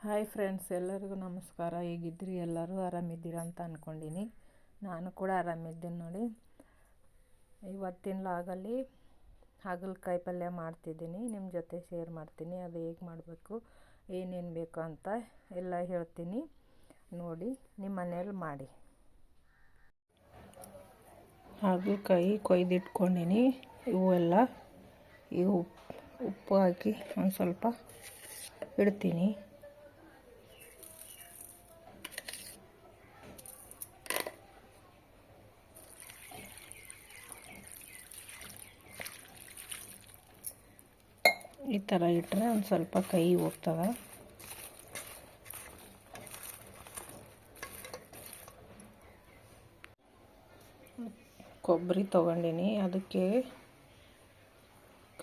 Hi friends, ಎಲ್ಲರಿಗೂ ನಮಸ್ಕಾರ. ಹೇಗಿದ್ರಿ? ಎಲ್ಲರೂ ಆರಾಮಿದ್ದೀರಾ ಅಂತ ಅಂದ್ಕೊಂಡಿನಿ. ನಾನು ಕೂಡ ಆರಾಮಿದ್ದೀನಿ ನೋಡಿ. ಇವತ್ತಿನ ಲಾಗಲ್ಲಿ ಹಾಗಲಕಾಯಿ ಪಲ್ಯ ಮಾಡ್ತಿದ್ದೀನಿ. ನಿಮ್ಮ ಜೊತೆ ಶೇರ್ ಮಾಡ್ತೀನಿ. ಅದು ಹೇಗೆ ಮಾಡಬೇಕು, ಏನೇನು ಬೇಕು ಅಂತ ಎಲ್ಲ ಹೇಳ್ತೀನಿ. ನೋಡಿ, ನಿಮ್ಮ ಮನೇಲಿ ಮಾಡಿ. ಹಾಗಲಕಾಯಿ ಕೊಯ್ದಿಟ್ಕೊಂಡಿನಿ. ಇವೆಲ್ಲ ಉಪ್ಪು ಹಾಕಿ ಒಂದು ಸ್ವಲ್ಪ ಇಡ್ತೀನಿ. ಈ ಥರ ಇಟ್ಟರೆ ಒಂದು ಸ್ವಲ್ಪ ಕೈ ಹೋಗ್ತದೆ. ಕೊಬ್ಬರಿ ತೊಗೊಂಡಿನಿ. ಅದಕ್ಕೆ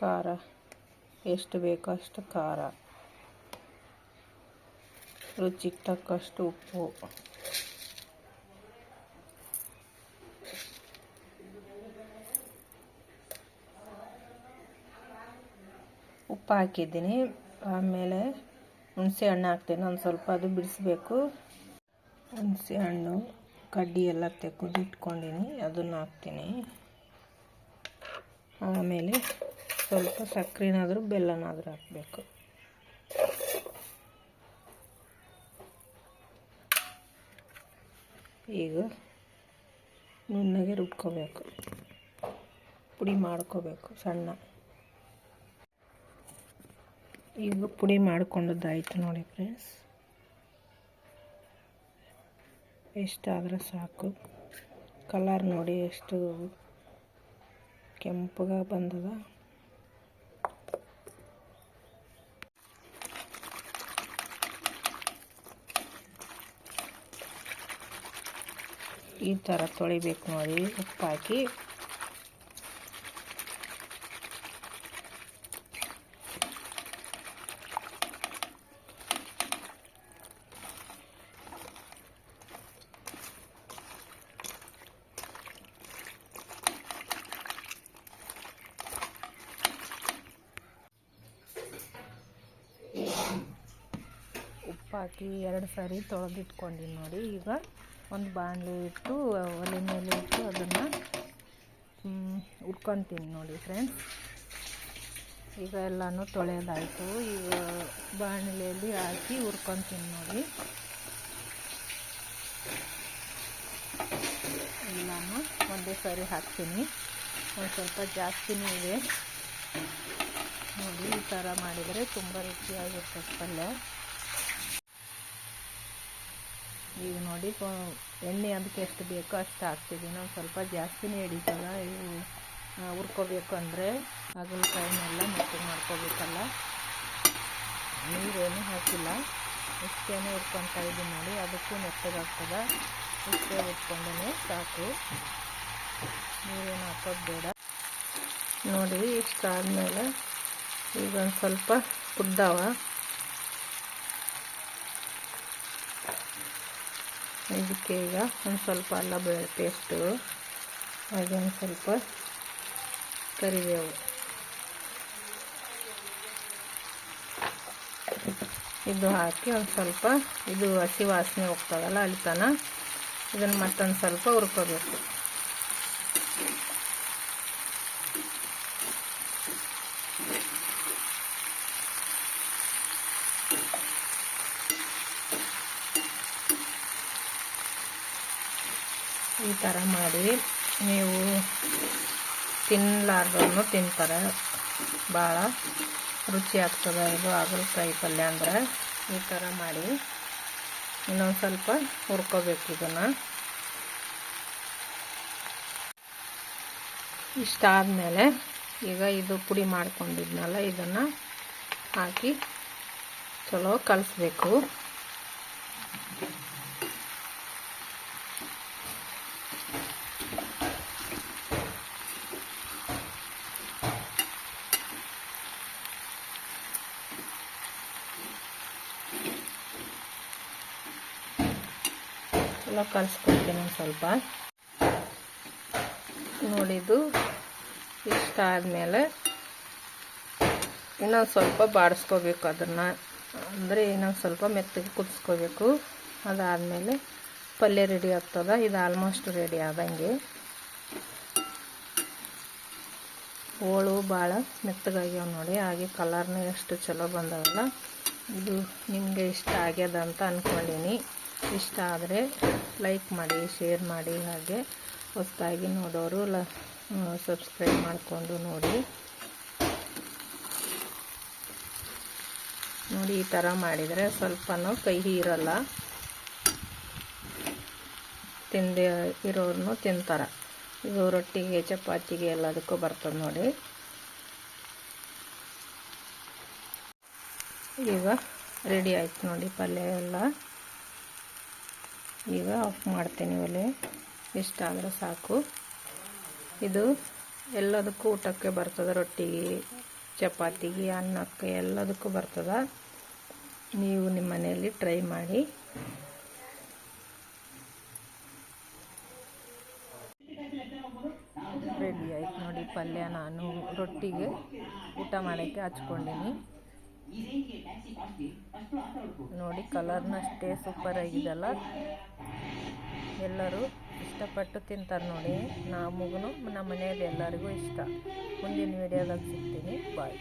ಖಾರ ಎಷ್ಟು ಬೇಕೋ ಅಷ್ಟು ಖಾರ, ರುಚಿಗೆ ತಕ್ಕಷ್ಟು ಉಪ್ಪು, ಉಪ್ಪು ಹಾಕಿದ್ದೀನಿ. ಆಮೇಲೆ ಹುಣಸೆ ಹಣ್ಣು ಹಾಕ್ತೀನಿ. ಒಂದು ಸ್ವಲ್ಪ ಅದು ಬಿಡಿಸ್ಬೇಕು. ಹುಣಸೆ ಹಣ್ಣು ಕಡ್ಡಿ ಎಲ್ಲ ತೆಗೆದಿಟ್ಕೊಂಡಿನಿ, ಅದನ್ನು ಹಾಕ್ತೀನಿ. ಆಮೇಲೆ ಸ್ವಲ್ಪ ಸಕ್ಕರೆನಾದರೂ ಬೆಲ್ಲನಾದರೂ ಹಾಕಬೇಕು. ಈಗ ನುಣ್ಣಗೆ ರುಬ್ಕೋಬೇಕು, ಪುಡಿ ಮಾಡ್ಕೋಬೇಕು ಸಣ್ಣ. ಈಗ ಪುಡಿ ಮಾಡ್ಕೊಂಡದ್ದಾಯ್ತು ನೋಡಿ ಫ್ರೆಂಡ್ಸ್. ಎಷ್ಟಾದರೆ ಸಾಕು. ಕಲರ್ ನೋಡಿ ಎಷ್ಟು ಕೆಂಪಗ ಬಂದದ. ಈ ಥರ ತೊಳಿಬೇಕು ನೋಡಿ, ಉಪ್ಪು ಹಾಕಿ. ಉಪ್ಪಾಕಿ 2 ಸಾರಿ ತೊಳೆದಿಟ್ಕೊಂಡಿನಿ ನೋಡಿ. ಈಗ ಒಂದು ಬಾಣಲೆ ಇಟ್ಟು ಒಲೆ ಮೇಲೆ ಇಟ್ಟು ಅದನ್ನು ಹುರ್ಕೊತೀನಿ ನೋಡಿ ಫ್ರೆಂಡ್ಸ್. ಈಗ ಎಲ್ಲನೂ ತೊಳೆಯೋದಾಯಿತು. ಈಗ ಬಾಣಲೆಯಲ್ಲಿ ಹಾಕಿ ಹುರ್ಕೊತೀನಿ ನೋಡಿ. ಎಲ್ಲನೂ ಒಂದೇ ಸಾರಿ ಹಾಕ್ತೀನಿ. ಒಂದು ಸ್ವಲ್ಪ ಜಾಸ್ತಿನೇ ಇದೆ ನೋಡಿ. ಈ ಥರ ಮಾಡಿದರೆ ತುಂಬ ರುಚಿಯಾಗಿರ್ತದೆ ಪಲ್ಯ. ಈಗ ನೋಡಿ, ಎಣ್ಣೆ ಅದಕ್ಕೆ ಎಷ್ಟು ಬೇಕೋ ಅಷ್ಟು ಹಾಕ್ತಿದ್ದೀನಿ. ಒಂದು ಸ್ವಲ್ಪ ಜಾಸ್ತಿನೇ ಹಿಡಿತದ. ಇವು ಹುರ್ಕೋಬೇಕು ಅಂದರೆ ಹಾಗಲಕಾಯಿನೆಲ್ಲ ಮೆತ್ತಗೆ ಮಾಡ್ಕೋಬೇಕಲ್ಲ. ನೀರೇನು ಹಾಕಿಲ್ಲ, ಇಷ್ಟೇನೆ ಹುರ್ಕೊತಾ ಇದ್ದೀನಿ ನೋಡಿ. ಅದಕ್ಕೂ ಮೆತ್ತಗಾಗ್ತದೆ. ಇಷ್ಟೇ ಹುರ್ಕೊಂಡೇ ಸಾಕು, ನೀರೇನು ಹಾಕೋದು ಬೇಡ ನೋಡಿ. ಇಷ್ಟಾದಮೇಲೆ ಈಗ ಒಂದು ಸ್ವಲ್ಪ ಕುದ್ದಾವ. ಇದಕ್ಕೆ ಈಗ ಒಂದು ಸ್ವಲ್ಪ ಅಲ್ಲ ಬೆಳ್ಳುಳ್ಳಿ ಪೇಸ್ಟು, ಹಾಗೆ ಒಂದು ಸ್ವಲ್ಪ ಕರಿಬೇವು, ಇದು ಹಾಕಿ ಒಂದು ಸ್ವಲ್ಪ ಇದು ಹಸಿ ವಾಸನೆ ಹೋಗ್ತದಲ್ಲ ಅಲ್ಲಿ ತನಕ ಇದನ್ನು ಮತ್ತೊಂದು ಸ್ವಲ್ಪ ಹುರ್ಕೋಬೇಕು. ಈ ಥರ ಮಾಡಿ ನೀವು ತಿನ್ನಲಾರ್ದವ್ರು ತಿಂತಾರೆ. ಭಾಳ ರುಚಿ ಆಗ್ತದೆ ಇದು ಹಾಗಲಕಾಯಿ ಪಲ್ಯ ಅಂದರೆ. ಈ ಥರ ಮಾಡಿ ಇನ್ನೊಂದು ಸ್ವಲ್ಪ ಹುರ್ಕೋಬೇಕು ಇದನ್ನು. ಇಷ್ಟಾದಮೇಲೆ ಈಗ ಇದು ಪುಡಿ ಮಾಡ್ಕೊಂಡಿದ್ನಲ್ಲ ಇದನ್ನು ಹಾಕಿ ಚಲೋ ಕಲಿಸ್ಬೇಕು. ಎಲ್ಲ ಕಲಿಸ್ಕೊಡ್ತೀನಿ ಒಂದು ಸ್ವಲ್ಪ. ನೋಡಿದ್ದು ಇಷ್ಟ ಆದಮೇಲೆ ಇನ್ನೊಂದು ಸ್ವಲ್ಪ ಬಾಡಿಸ್ಕೋಬೇಕು ಅದನ್ನು. ಅಂದರೆ ಇನ್ನೊಂದು ಸ್ವಲ್ಪ ಮೆತ್ತಗೆ ಕುದಿಸ್ಕೋಬೇಕು. ಅದಾದಮೇಲೆ ಪಲ್ಯ ರೆಡಿ ಆಗ್ತದೆ. ಇದು ಆಲ್ಮೋಸ್ಟ್ ರೆಡಿ ಆದಂಗೆ. ಹೋಳು ಭಾಳ ಮೆತ್ತಗಾಗ್ಯಾವ ನೋಡಿ. ಹಾಗೆ ಕಲರ್ನೂ ಎಷ್ಟು ಚಲೋ ಬಂದವಲ್ಲ. ಇದು ನಿಮಗೆ ಇಷ್ಟ ಆಗ್ಯದ ಅಂತ ಅಂದ್ಕೊಂಡೀನಿ. ಇಷ್ಟ ಆದರೆ ಲೈಕ್ ಮಾಡಿ, ಶೇರ್ ಮಾಡಿ. ಹಾಗೆ ಹೊಸದಾಗಿ ನೋಡೋರು ಸಬ್ಸ್ಕ್ರೈಬ್ ಮಾಡಿಕೊಂಡು ನೋಡಿ. ಈ ಥರ ಮಾಡಿದರೆ ಸ್ವಲ್ಪನೂ ಕೈ ಇರಲ್ಲ. ತಿಂದೇ ಇರೋರು ತಿಂತಾರೆ. ಇದು ರೊಟ್ಟಿಗೆ, ಚಪಾತಿಗೆ ಎಲ್ಲದಕ್ಕೂ ಬರ್ತದೆ ನೋಡಿ. ಈಗ ರೆಡಿ ಆಯ್ತು ನೋಡಿ ಪಲ್ಯ ಎಲ್ಲ. ಈಗ ಆಫ್ ಮಾಡ್ತೀನಿ ಒಲೆ. ಇಷ್ಟ ಆದರೆ ಸಾಕು. ಇದು ಎಲ್ಲದಕ್ಕೂ ಊಟಕ್ಕೆ ಬರ್ತದೆ. ರೊಟ್ಟಿಗೆ, ಚಪಾತಿಗೆ, ಅನ್ನಕ್ಕೆ ಎಲ್ಲದಕ್ಕೂ ಬರ್ತದೆ. ನೀವು ನಿಮ್ಮ ಮನೆಯಲ್ಲಿ ಟ್ರೈ ಮಾಡಿ. ರೆಡಿ ಆಯ್ತು ನೋಡಿ ಪಲ್ಯ. ನಾನು ರೊಟ್ಟಿಗೆ ಊಟ ಮಾಡೋಕ್ಕೆ ಹಚ್ಕೊಂಡೀನಿ ನೋಡಿ. ಕಲರ್ನ ಅಷ್ಟೇ ಸೂಪರ್ ಆಗಿದೆಲ್ಲ. ಎಲ್ಲರೂ ಇಷ್ಟಪಟ್ಟು ತಿಂತಾರೆ ನೋಡಿ. ನಮಗೂ ನಮ್ಮ ಮನೆಯಲ್ಲಿ ಎಲ್ಲರಿಗೂ ಇಷ್ಟ. ಮುಂದಿನ ವಿಡಿಯೋದಾಗ ಸಿಗ್ತೀನಿ. ಬಾಯ್.